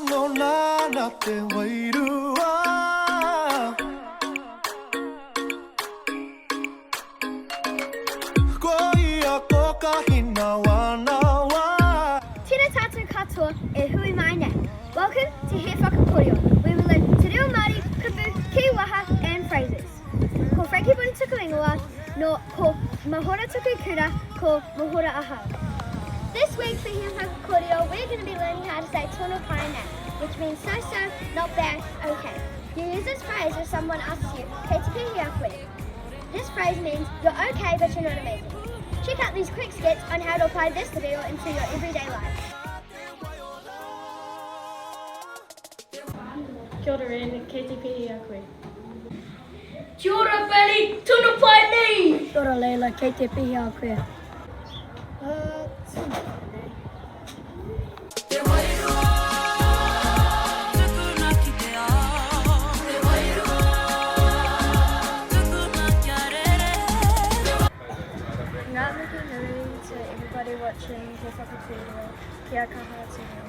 no na te wairua Ko ia ko ka hina wana wa Tēnā tātou katoa e hui mai nei. Welcome to He Whaka Kōrero, where we learn te reo Māori, kupu, kiwaha and phrases. Ko Frankie Boni tuku ingoa, no ko mahora tuku kura, ko mahora aha. This week for He Whaka Kōrero, we're going to be learning how to say Tōna pai nei, which means so-so, not bad, okay. You use this phrase if someone asks you, kei te pihi a koe. This phrase means you're okay but you're not amazing. Check out these quick skits on how to apply this te reo into your everyday life. Kia ora Ren, kei te pihi a koe. Kia ora Billy, tōna pai nei! Kia ora Leila, kei te pihi a koe. Ngā mihi nui to everybody watching He Whaka Kōrero, kia kaha te reo.